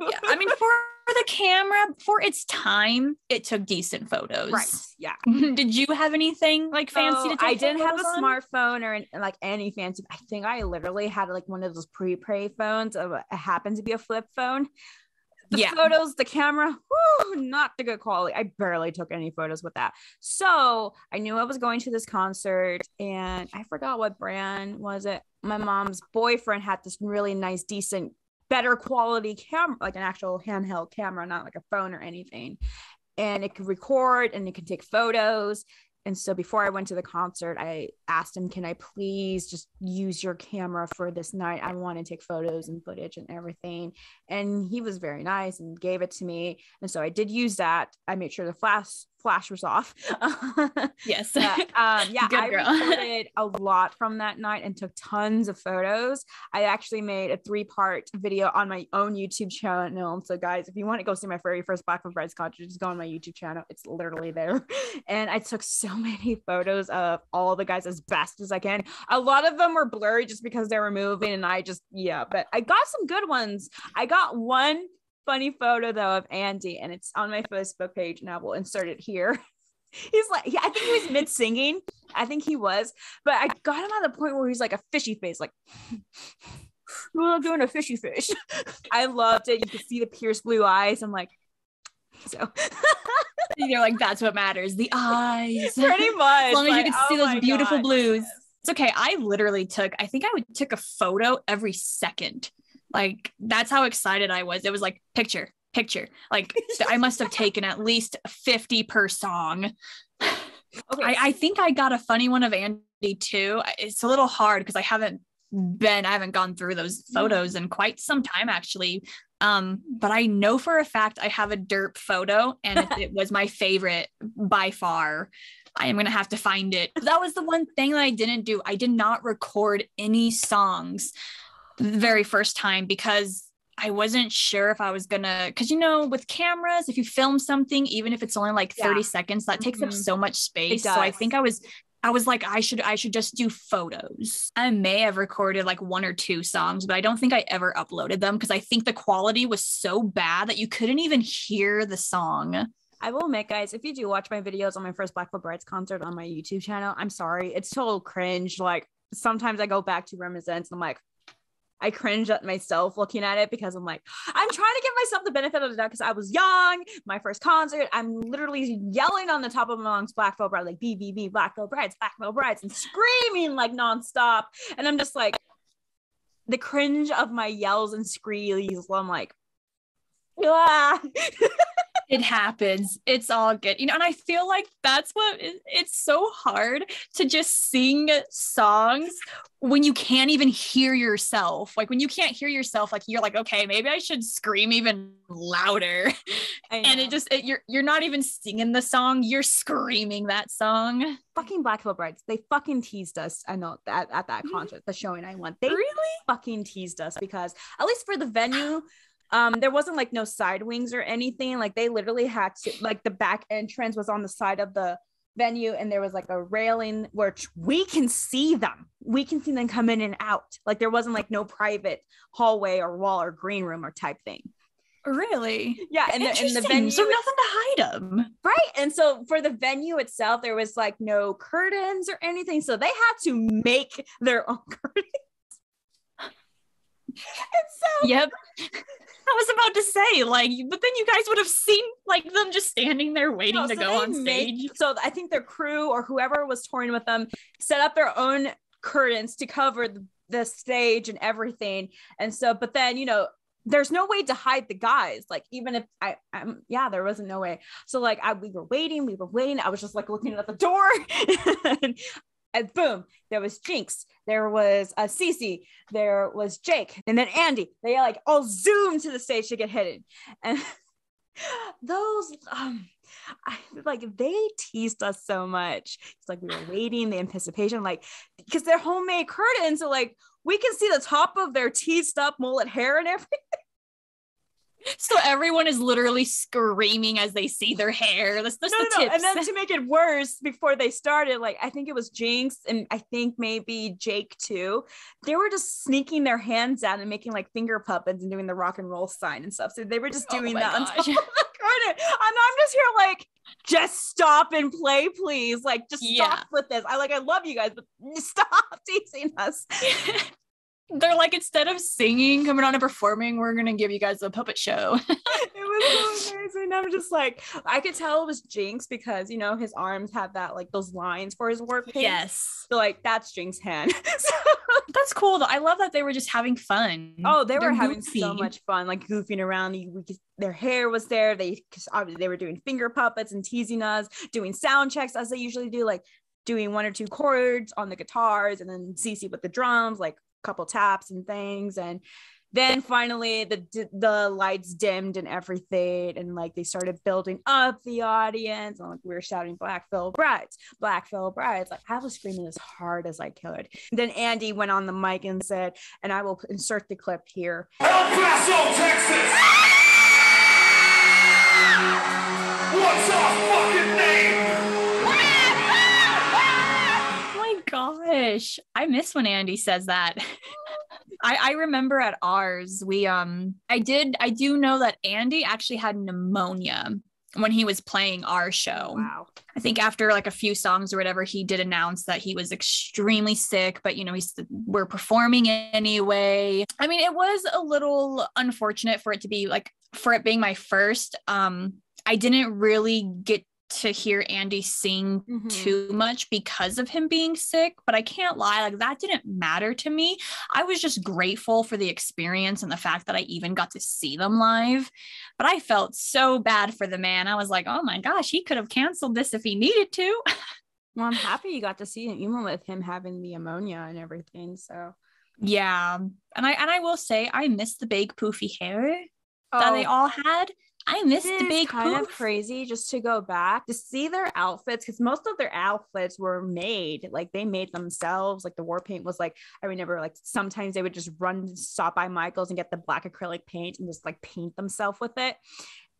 Yeah. I mean, for the camera, for its time, it took decent photos. Right. Yeah. Did you have anything like fancy to take? I didn't have a on? smartphone or like any fancy. I think I literally had like one of those pre-pay phones. It happened to be a flip phone. The photos, the camera, not the good quality. I barely took any photos with that. So I knew I was going to this concert, and I forgot what brand was it. My mom's boyfriend had this really nice, decent, better quality camera, like an actual handheld camera, not like a phone or anything. And it could record and it could take photos. And so before I went to the concert, I asked him, can I please just use your camera for this night? I want to take photos and footage and everything. And he was very nice and gave it to me. And so I did use that. I made sure the flash was off. Yes. I girl. recorded a lot from that night and took tons of photos. I actually made a 3-part video on my own YouTube channel. So guys, if you want to go see my very first Blackfoot Brides concert, just go on my YouTube channel. It's literally there. And I took so many photos of all the guys as best as I can. A lot of them were blurry just because they were moving, and but I got some good ones. I got one funny photo though of Andy, and it's on my Facebook page, and I will insert it here. He's like, I think he was mid singing. I think he was, but I got him at the point where he's like a fishy face, like doing a fishy fish. I loved it. You could see the pierced blue eyes. I'm like, so you're like, that's what matters, the eyes. Pretty much. As long as you can see those beautiful blues. Yes. It's okay. I literally took a photo every second. Like, that's how excited I was. It was like picture. Like, I must have taken at least 50 per song. Okay. I think I got a funny one of Andy too. It's a little hard because I haven't gone through those photos in quite some time actually. But I know for a fact I have a derp photo and it was my favorite by far. I am going to have to find it. That was the one thing that I didn't do. I did not record any songs the very first time because I wasn't sure if I was gonna, because with cameras, if you film something, even if it's only like 30 seconds, that takes up so much space. So I think I was like, I should just do photos. I may have recorded like 1 or 2 songs, but I don't think I ever uploaded them because I think the quality was so bad that you couldn't even hear the song. I will admit, guys, if you do watch my videos on my first Black Veil Brides concert on my YouTube channel, I'm sorry. It's so cringe. Like sometimes I go back to reminiscence and I'm like, I cringe at myself looking at it because I'm like, I'm trying to give myself the benefit of the doubt because I was young, my first concert. I'm literally yelling on the top of my lungs, Black Veil Bride, like BVB, Black Veil Brides, and screaming like nonstop. And I'm just like, the cringe of my yells and screams. I'm like, ah. It happens. It's all good. And I feel like that's what it's so hard to just sing songs when you can't even hear yourself. Like when you can't hear yourself, like you're like, okay, maybe I should scream even louder. And you're not even singing the song. You're screaming that song. Fucking Black Veil Brides. They fucking teased us. I know that at that concert, the showing I went, they really fucking teased us because at least for the venue, there wasn't like no side wings or anything. Like they literally had to, like the back entrance was on the side of the venue and there was like a railing where we can see them come in and out. Like there wasn't like no private hallway or wall or green room or type thing. Really? Yeah. And the venue, so nothing to hide them, right? And so for the venue itself, there was like no curtains or anything, so they had to make their own curtains. And so yep, I was about to say, like, but then you guys would have seen like them just standing there waiting to go on stage. So I think their crew or whoever was touring with them set up their own curtains to cover the stage and everything. And so, but then, there's no way to hide the guys. Like, even if there wasn't no way. So like, we were waiting. I was just like looking at the door and boom, there was Jinx, there was Cece, there was Jake, and then Andy. They like all zoomed to the stage to get hidden. And those, they teased us so much. It's like we were waiting, the anticipation, like, because they're homemade curtains, so like we can see the top of their teased up mullet hair and everything. So everyone is literally screaming as they see their hair. That's the tips. And then to make it worse, before they started, like I think it was Jinx and I think maybe Jake too. They were just sneaking their hands out and making like finger puppets and doing the rock and roll sign and stuff. So they were just doing that on top of the curtain. And I'm just here like, just stop and play, please. Like, just stop with this. I love you guys, but stop teasing us. They're like, instead of singing, coming on and performing, we're gonna give you guys a puppet show. It was so amazing. I'm just like, I could tell it was Jinx because his arms had that like those lines for his work paint. Yes. So like that's Jinx's hand. That's cool though. I love that they were just having fun. Oh, they were having so much fun, like goofing around. Their hair was there. Because obviously they were doing finger puppets and teasing us, doing sound checks as they usually do, like doing 1 or 2 chords on the guitars, and then Cece with the drums, like couple taps and things. And then finally the lights dimmed and everything, and like they started building up the audience, and like we were shouting Black Veil Brides. Like I was screaming as hard as I could. Then Andy went on the mic and said, and I will insert the clip here, El Paso, Texas. What's our fucking name? Gosh, I miss when Andy says that. I remember at ours, I do know that Andy actually had pneumonia when he was playing our show. Wow. I think after like a few songs or whatever, he did announce that he was extremely sick, but we're performing anyway. I mean, it was a little unfortunate for it being my first. I didn't really get to hear Andy sing too much because of him being sick, but I can't lie, like that didn't matter to me. I was just grateful for the experience and the fact that I even got to see them live. But I felt so bad for the man. I was like, oh my gosh, he could have canceled this if he needed to. Well, I'm happy you got to see him, even with him having the ammonia and everything. So Yeah. And I will say I miss the big poofy hair that they all had. I miss the big kind poof. of crazy just to go back to see their outfits, because most of their outfits were made, like they made themselves. Like the war paint was like, I remember like sometimes they would just stop by Michael's and get the black acrylic paint and just like paint themselves with it.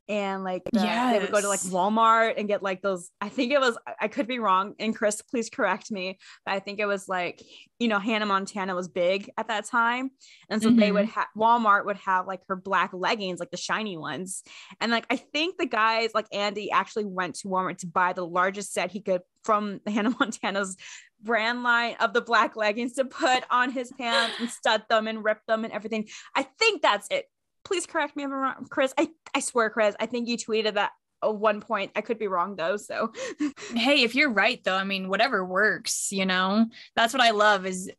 And like they would go to like Walmart and get like those, I think it was, I could be wrong, and Chris, please correct me, but I think it was like, you know, Hannah Montana was big at that time, and so they would have, Walmart would have like her black leggings, like the shiny ones, and like I think the guys like Andy actually went to Walmart to buy the largest set he could from Hannah Montana's brand line of the black leggings to put on his pants and stud them and rip them and everything. I think that's it. Please correct me if I'm wrong, Chris. I swear, Chris, I think you tweeted that at one point. I could be wrong though. So hey, if you're right though, I mean, whatever works, you know, that's what I love is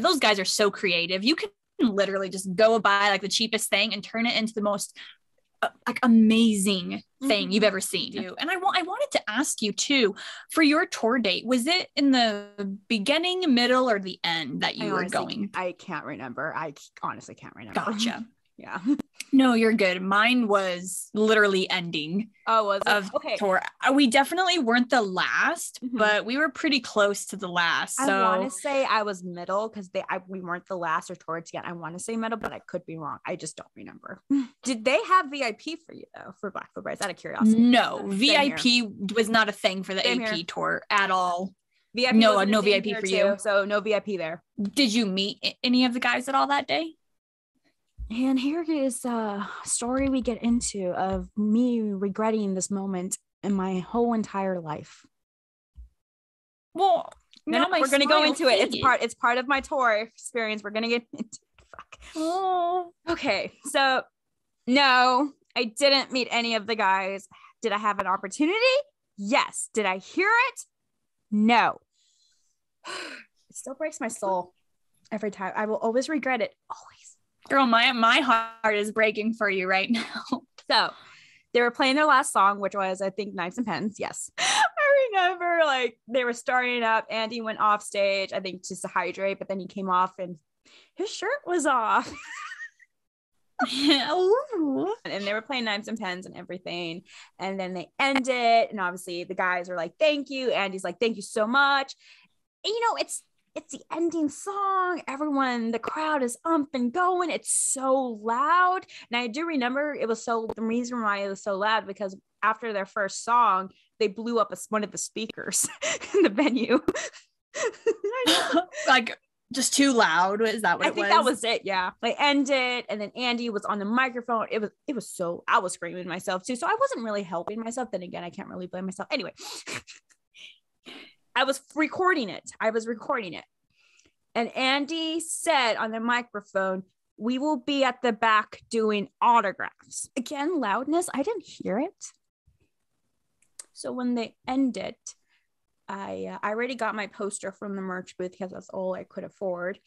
those guys are so creative. You can literally just go buy like the cheapest thing and turn it into the most like amazing thing you've ever seen. And I wanted to ask you too, for your tour date, was it in the beginning, middle, or the end that you were going? I can't remember. I honestly can't remember. Gotcha. Yeah. No, you're good. Mine was literally ending. Oh, was it? Of tour. We definitely weren't the last, but we were pretty close to the last. So I want to say I was middle because we weren't the last or towards yet. I want to say middle, but I could be wrong. I just don't remember. Did they have VIP for you though for Blackfoot Brides? Out of curiosity. No, VIP was not a thing for the AP tour at all. VIP no VIP for you. So no VIP there. Did you meet any of the guys at all that day? And here is a story we get into of me regretting this moment in my whole entire life. Well, now we're going to go into it. It's part of my tour experience. We're going to get into it. Fuck. Oh. Okay. So no, I didn't meet any of the guys. Did I have an opportunity? Yes. Did I hear it? No. It still breaks my soul every time. I will always regret it. Always. Girl, my heart is breaking for you right now. So they were playing their last song, which was, I think, Knives and Pens. Yes. I remember like they were starting up. Andy went off stage, I think just to hydrate, but then he came off and his shirt was off. And they were playing Knives and Pens and everything. And then they ended. And obviously the guys are like, thank you. Andy's like, thank you so much. And, you know, it's the ending song. Everyone, the crowd is up and going. It's so loud. And I do remember the reason why it was so loud, because after their first song, they blew up one of the speakers in the venue. Like just too loud. Is that what it was? I think that was it. Yeah. They ended. And then Andy was on the microphone. It was so, I was screaming myself too. So I wasn't really helping myself. Then again, I can't really blame myself. Anyway. I was recording it. And Andy said on the microphone, we will be at the back doing autographs. Again, loudness. I didn't hear it. So when they ended, I already got my poster from the merch booth because that's all I could afford.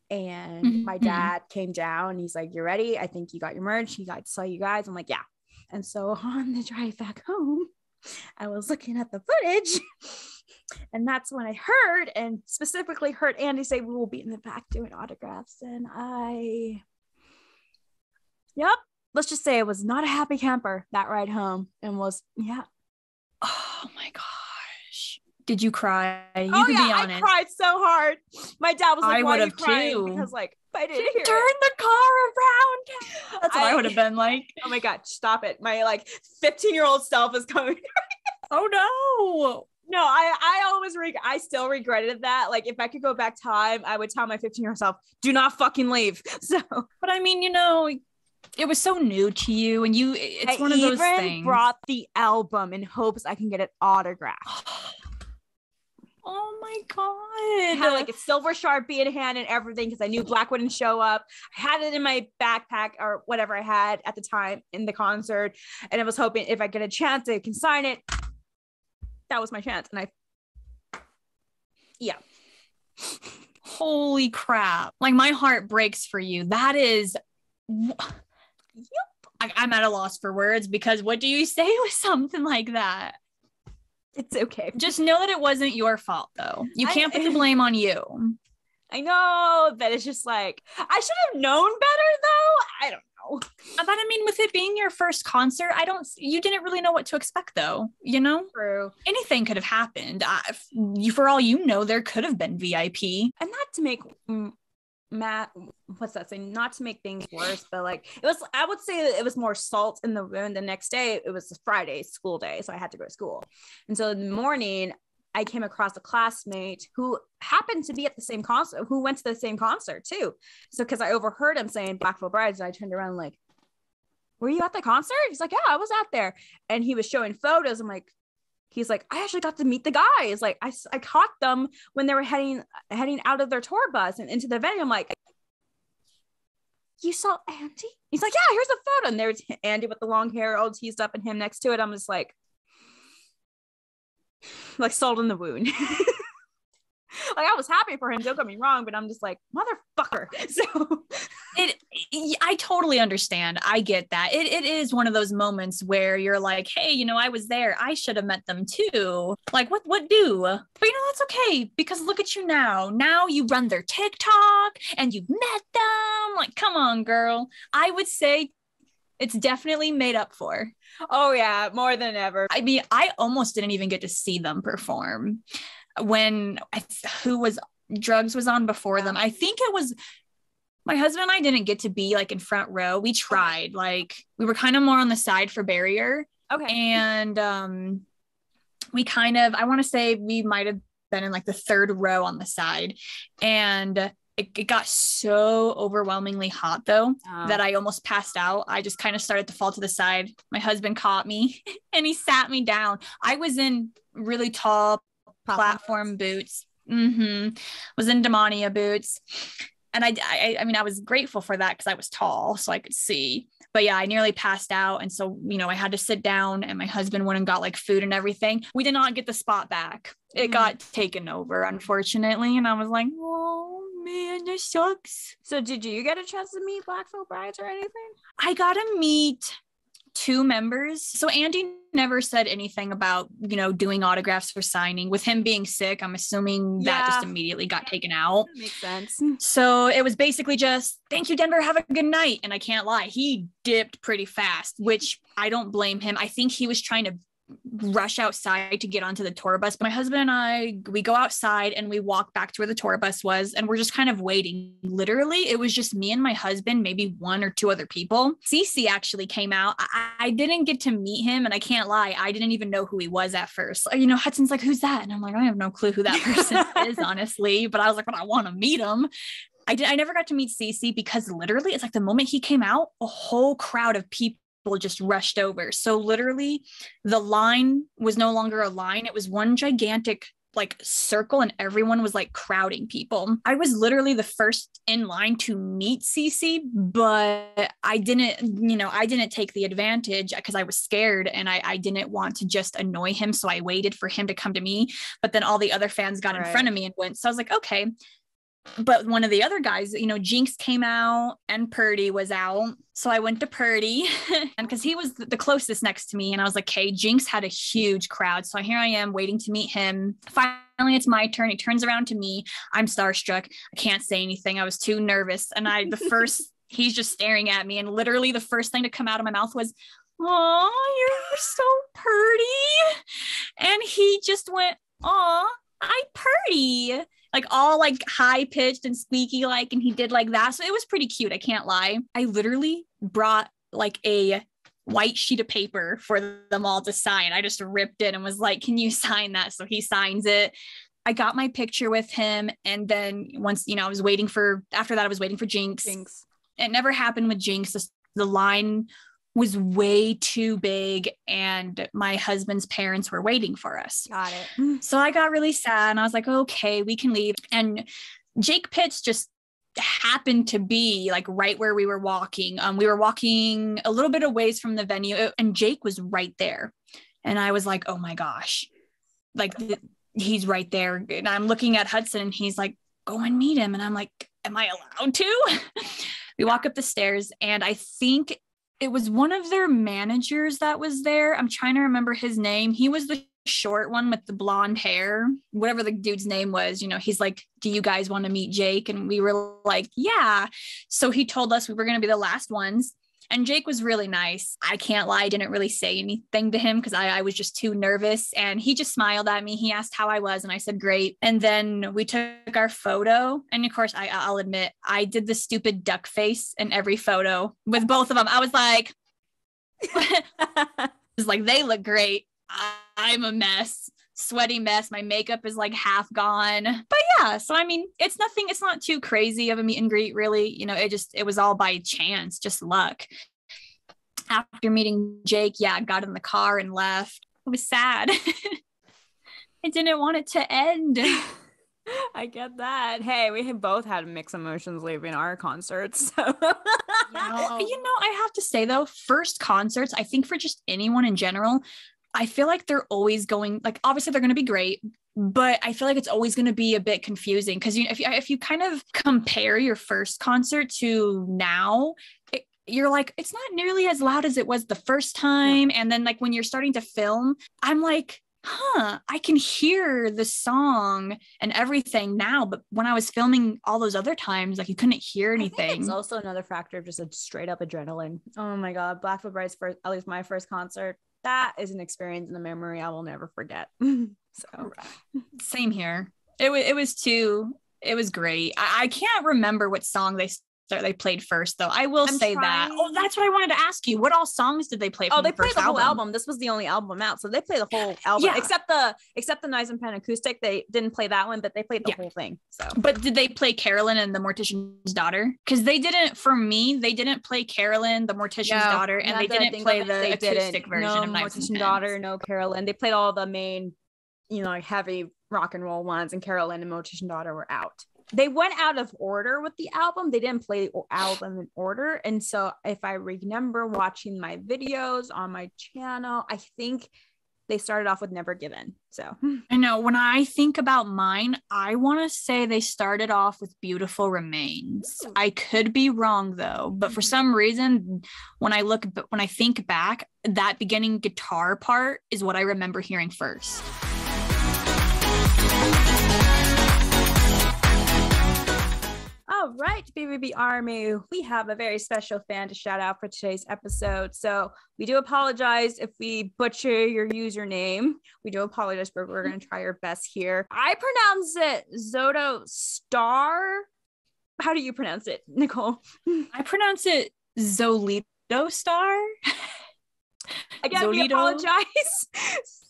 And my dad came down and he's like, you ready? I think you got your merch. He got to saw you guys. I'm like, yeah. And so on the drive back home, I was looking at the footage. And that's when I heard, and specifically heard Andy say, we will be in the back doing autographs. And let's just say I was not a happy camper that ride home, and was, Oh my gosh. Did you cry? You can be honest. I cried so hard. My dad was like, why are you crying? Too. Because like, I didn't hear Turn the car around. That's what I would have been like. Oh my God, stop it. My like 15-year-old self is coming. Oh no. No, I still regretted that. Like, if I could go back time, I would tell my 15-year-old self, do not fucking leave. So, but I mean, you know, it was so new to you, and it's one of those things. I brought the album in hopes I can get it autographed. Oh my God. I had like a silver Sharpie in hand and everything because I knew Black wouldn't show up. I had it in my backpack or whatever I had at the time in the concert. And I was hoping if I get a chance, I can sign it. That was my chance. And holy crap. Like, my heart breaks for you. That is, I'm at a loss for words, because what do you say with something like that? It's okay. Just know that it wasn't your fault, though. You can't put the blame on you. I know that it's just like, I should have known better, though. I don't know. But I mean, with it being your first concert, you didn't really know what to expect, though, you know? True. Anything could have happened. For all you know, there could have been VIP. And not to make what's that saying? Not to make things worse, but like I would say that it was more salt in the wound. The next day, it was Friday, school day, so I had to go to school. And so in the morning, I came across a classmate who happened to be at the same concert, who went to the same concert too. So because I overheard him saying Blackville Brides, and I turned around like, "Were you at the concert?" He's like, "Yeah, I was out there." And he was showing photos. I'm like, he's like, "I actually got to meet the guys. Like, I caught them when they were heading out of their tour bus and into the venue." I'm like, "You saw Andy?" He's like, "Yeah, here's a photo." And there's Andy with the long hair all teased up and him next to it. I'm just like salt in the wound. Like, I was happy for him, don't get me wrong, but I'm just like, motherfucker. So I totally understand. I get that. It is one of those moments where you're like, hey, you know, I was there. I should have met them too. Like, what do? But you know, that's okay, because look at you now. Now you run their TikTok and you've met them. Like, come on, girl. I would say it's definitely made up for. Oh yeah, more than ever. I mean, I almost didn't even get to see them perform when Drugs was on before them. I think it was my husband and I didn't get to be like in front row. We tried, like we were kind of more on the side for barrier. Okay. And we kind of, I want to say we might have been in like the third row on the side, and it got so overwhelmingly hot though that I almost passed out. I just kind of started to fall to the side. My husband caught me and he sat me down. I was in really tall platform boots. Was in Demonia boots. And I mean, I was grateful for that because I was tall, so I could see. But yeah, I nearly passed out. And so, you know, I had to sit down, and my husband went and got like food and everything. We did not get the spot back. It got taken over, unfortunately. And I was like, oh man, this sucks. So did you get a chance to meet Blackville Brides or anything? I got to meet 2 members. So Andy never said anything about, you know, doing autographs or signing. With him being sick, I'm assuming that just immediately got taken out. That makes sense. So it was basically just, thank you, Denver, have a good night. And I can't lie, he dipped pretty fast, which I don't blame him. I think he was trying to rush outside to get onto the tour bus. But my husband and I, we go outside and we walk back to where the tour bus was, and we're just kind of waiting. Literally, it was just me and my husband, maybe 1 or 2 other people. Cece actually came out. I didn't get to meet him, and I can't lie, I didn't even know who he was at first. You know, Hudson's like, who's that? And I'm like, I have no clue who that person is, honestly. But I was like, but I want to meet him. I never got to meet Cece because literally it's like the moment he came out, a whole crowd of people just rushed over. So literally the line was no longer a line. It was one gigantic like circle, and everyone was like crowding people. I was literally the first in line to meet Cece, but I didn't take the advantage because I was scared, and I didn't want to just annoy him. So I waited for him to come to me, but then all the other fans got in front of me and went. So I was like, okay. But one of the other guys, you know, Jinx came out and Purdy was out. So I went to Purdy and because he was the closest next to me, and I was like, okay, Jinx had a huge crowd. So here I am waiting to meet him. Finally, it's my turn. He turns around to me. I'm starstruck. I can't say anything. I was too nervous. And he's just staring at me. And literally the first thing to come out of my mouth was, "Oh, you're so pretty." And he just went, "Oh, I Purdy." Like all like high pitched and squeaky like, and he did like that. So it was pretty cute. I can't lie. I literally brought like a white sheet of paper for them all to sign. I just ripped it and was like, can you sign that? So he signs it. I got my picture with him. And then once, you know, after that, I was waiting for Jinx. It never happened with Jinx. The line was way too big, and my husband's parents were waiting for us. Got it. So I got really sad, and I was like, okay, we can leave. And Jake Pitts just happened to be like right where we were walking. We were walking a little bit of ways from the venue, and Jake was right there. And I was like, oh my gosh, like he's right there. And I'm looking at Hudson, and he's like, go and meet him. And I'm like, am I allowed to? We walk up the stairs, and I think it was one of their managers that was there. I'm trying to remember his name. He was the short one with the blonde hair, whatever the dude's name was, you know, he's like, do you guys want to meet Jake? And we were like, yeah. So he told us we were going to be the last ones. And Jake was really nice. I can't lie, I didn't really say anything to him because I was just too nervous. And he just smiled at me. He asked how I was, and I said, great. And then we took our photo. And of course, I'll admit, I did the stupid duck face in every photo with both of them. I was like, it's like, they look great. I'm a mess. Sweaty mess. My makeup is like half gone. But yeah, so I mean, it's not too crazy of a meet and greet, really. You know, it was all by chance, just luck. After meeting Jake, yeah, I got in the car and left. It was sad. I didn't want it to end. I get that. Hey, we have both had mixed emotions leaving our concerts. So. You know, I have to say though, first concerts, I think for just anyone in general, I feel like they're always going, like, obviously they're going to be great, but I feel like it's always going to be a bit confusing because, you know, if you kind of compare your first concert to now, you're like, it's not nearly as loud as it was the first time. Yeah. And then like when you're starting to film, I'm like, I can hear the song and everything now. But when I was filming all those other times, like you couldn't hear anything. I think it's also another factor of just a straight up adrenaline. Oh my God. Blackfoot Bride's first, at least my first concert. That is an experience and a memory I will never forget. So same here. It was great. I can't remember what song they played first though. I will say that. Oh, that's what I wanted to ask you. What all songs did they play from they the first played the whole album? album. This was the only album out. So they played the whole album except the Nice and Pen acoustic. They didn't play that one, but they played the whole thing. So but did they play Carolyn and the Mortician's Daughter? Because they didn't play Carolyn, the Mortician's Daughter, and they didn't play the acoustic version of Nice and Pen. Daughter, no Carolyn. They played all the main, you know, like heavy rock and roll ones, and Carolyn and Mortician Daughter were out. They went out of order with the album. They didn't play the album in order. And so if I remember watching my videos on my channel, I think they started off with Never Given. So I know when I think about mine, I want to say they started off with Beautiful Remains. Ooh. I could be wrong though, but for some reason, when I think back, that beginning guitar part is what I remember hearing first. All right, BVB Army, we have a very special fan to shout out for today's episode. So we do apologize if we butcher your username. We do apologize, but we're going to try our best here. I pronounce it Zolito Star. How do you pronounce it, Niccole? I pronounce it Zolito Star. Again, we apologize.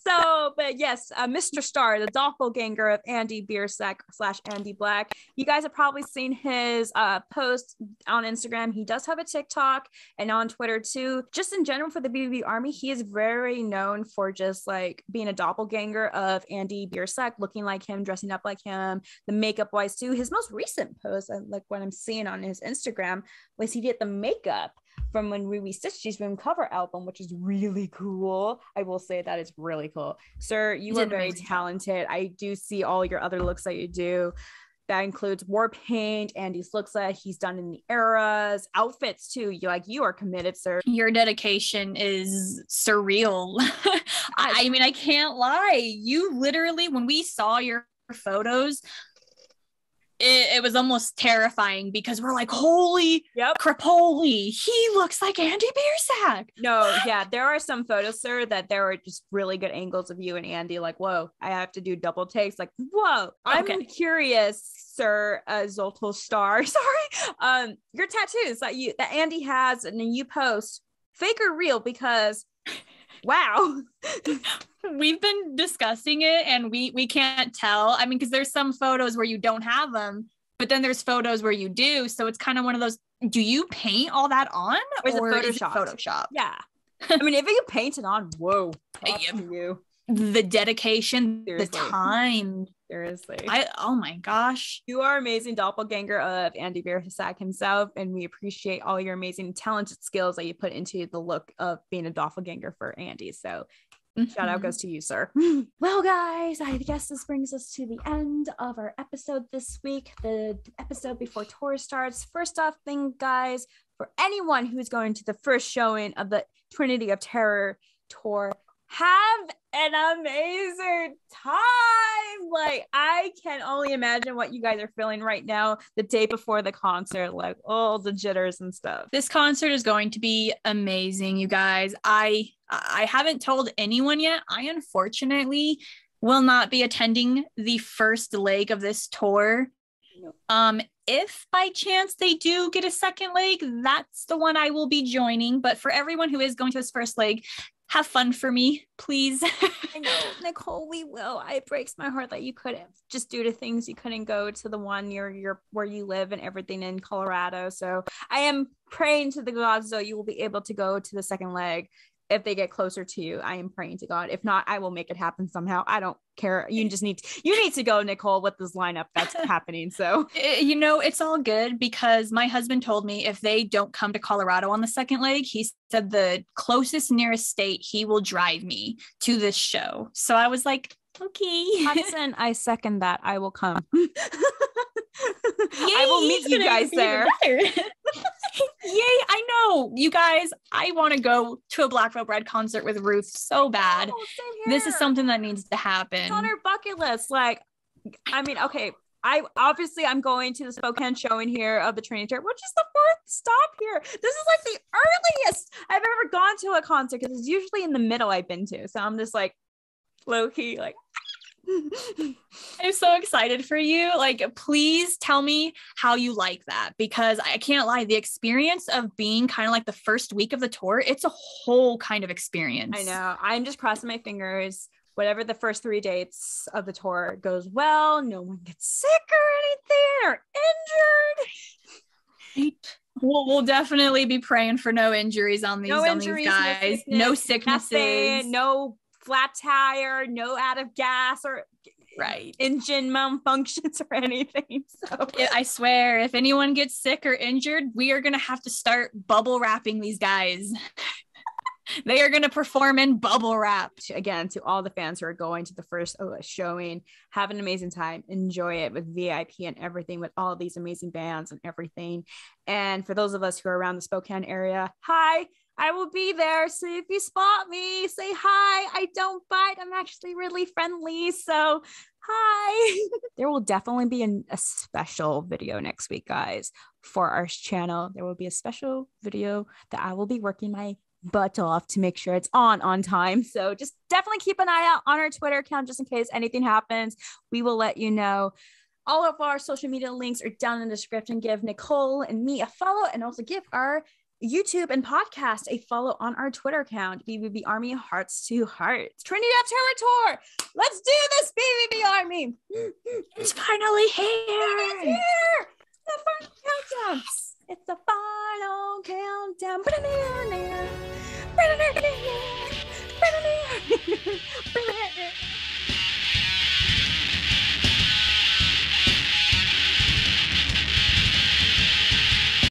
So, but yes, Mr. Star, the doppelganger of Andy Biersack / Andy Black. You guys have probably seen his post on Instagram. He does have a TikTok and on Twitter too. Just in general for the BVB Army, he is very known for just like being a doppelganger of Andy Biersack, looking like him, dressing up like him, the makeup wise too. His most recent post, like what I'm seeing on his Instagram, was he did the makeup from when we stitched his room cover album, which is really cool. I will say that it's really cool. Sir, you are very talented. I do see all your other looks that you do. That includes war paint, Andy's looks that he's done in the eras, outfits too. You are committed, sir. Your dedication is surreal. I mean, I can't lie. You literally, when we saw your photos, it was almost terrifying because we're like, holy crapoly, he looks like Andy Biersack. No, yeah, there are some photos, sir, that there are just really good angles of you and Andy. Like, whoa, I have to do double takes. Like, whoa, I'm curious, sir, Zolito Star. Sorry, your tattoos that Andy has, and then you post, fake or real? Because wow. We've been discussing it and we can't tell. I mean, because there's some photos where you don't have them, but then there's photos where you do. So it's kind of one of those, do you paint all that on? Or is it Photoshop? Yeah. I mean, if you paint it on, whoa. You. The dedication, seriously. The time. Seriously. Oh my gosh. You are amazing doppelganger of Andy Biersack himself, and we appreciate all your amazing talented skills that you put into the look of being a doppelganger for Andy. So shout out goes to you, sir. Well, guys, I guess this brings us to the end of our episode this week, the episode before tour starts. First off, guys, for anyone who's going to the first showing of the Trinity of Terror tour, have an amazing time. Like, I can only imagine what you guys are feeling right now the day before the concert, like all the jitters and stuff. This concert is going to be amazing, you guys. I haven't told anyone yet. I unfortunately will not be attending the first leg of this tour. If by chance they do get a second leg, that's the one I will be joining. But for everyone who is going to this first leg, have fun for me, please. I know, Niccole, we will. It breaks my heart that you couldn't, just due to things, you couldn't go to the one near your where you live and everything in Colorado. So I am praying to the gods, though, you will be able to go to the second leg. If they get closer to you, I am praying to God. If not, I will make it happen somehow. I don't care. You need to go, Niccole, with this lineup that's happening. So, it's all good because my husband told me if they don't come to Colorado on the second leg, he said the closest nearest state he will drive me to this show. So I was like, okay. Hudson, I second that. I will come. Yay, I will meet you guys there. Yay, I know. You guys, I want to go to a Black Veil Bride concert with Ruth so bad. Oh, this is something that needs to happen. It's on her bucket list. Like, I mean, okay, I'm going to the Spokane showing here of the Trinity of Terror, which is the fourth stop here. This is like the earliest I've ever gone to a concert because it's usually in the middle I've been to. So I'm just like low key, like. I'm so excited for you. Like, please tell me how you like that, because I can't lie, the experience of being kind of like the first week of the tour, it's a whole kind of experience. I know. I'm just crossing my fingers. Whatever the first 3 dates of the tour goes well, no one gets sick or anything or injured. We'll definitely be praying for no injuries on these, guys. No sicknesses. Nothing, no flat tire, no out of gas or engine malfunctions or anything. So I swear, if anyone gets sick or injured, we are going to have to start bubble wrapping these guys. They are going to perform in bubble wrap. Again, to all the fans who are going to the first showing, have an amazing time. Enjoy it with VIP and everything, with all these amazing bands and everything. And for those of us who are around the Spokane area, hi, I will be there. So if you spot me, say hi. I don't bite. I'm actually really friendly. So hi. There will definitely be a special video next week, guys, for our channel. There will be a special video that I will be working my butt off to make sure it's on time. So just definitely keep an eye out on our Twitter account just in case anything happens. We will let you know. All of our social media links are down in the description. Give Niccole and me a follow, and also give our YouTube and podcast a follow on our Twitter account, BVB Army Hearts to Hearts. Trinity of Terror Tour. Let's do this, BVB Army. It's finally here. It's here. The final countdown. It's the final countdown.